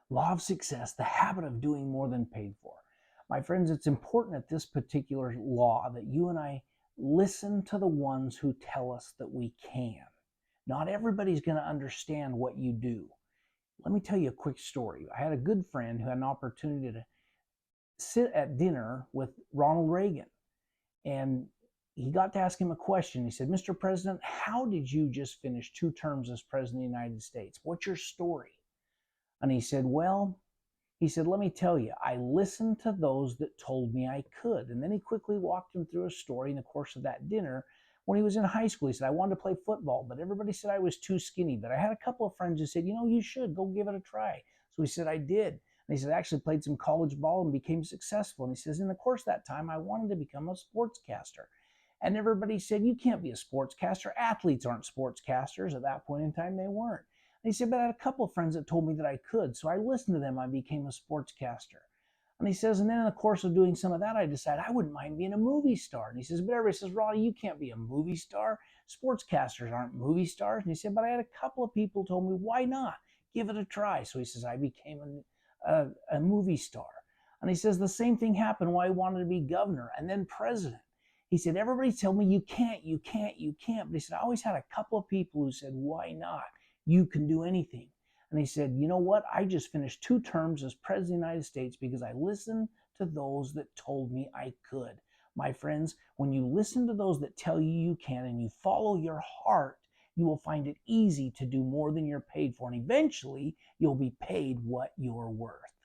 Law of success, the habit of doing more than paid for. My friends, it's important at this particular law that you and I listen to the ones who tell us that we can. Not everybody's going to understand what you do. Let me tell you a quick story. I had a good friend who had an opportunity to sit at dinner with Ronald Reagan, and he got to ask him a question. He said, Mr. President, how did you just finish 2 terms as President of the United States? What's your story? And he said, well, he said, let me tell you, I listened to those that told me I could. And then he quickly walked him through a story in the course of that dinner. When he was in high school, he said, I wanted to play football, but everybody said I was too skinny. But I had a couple of friends who said, you should go give it a try. So he said, I did. And he said, I actually played some college ball and became successful. And he says, in the course of that time, I wanted to become a sportscaster. And everybody said, you can't be a sportscaster. Athletes aren't sportscasters. At that point in time, they weren't. And he said, but I had a couple of friends that told me that I could. So I listened to them. I became a sportscaster. And he says, and then in the course of doing some of that, I decided I wouldn't mind being a movie star. And he says, but everybody says, Ronnie, you can't be a movie star. Sportscasters aren't movie stars. And he said, but I had a couple of people told me, why not? Give it a try. So he says, I became a movie star. And he says, the same thing happened when I wanted to be governor and then president. He said, everybody told me you can't, you can't, you can't. But he said, I always had a couple of people who said, why not? You can do anything. And he said, you know what? I just finished 2 terms as President of the United States because I listened to those that told me I could. My friends, when you listen to those that tell you you can and you follow your heart, you will find it easy to do more than you're paid for. And eventually, you'll be paid what you're worth.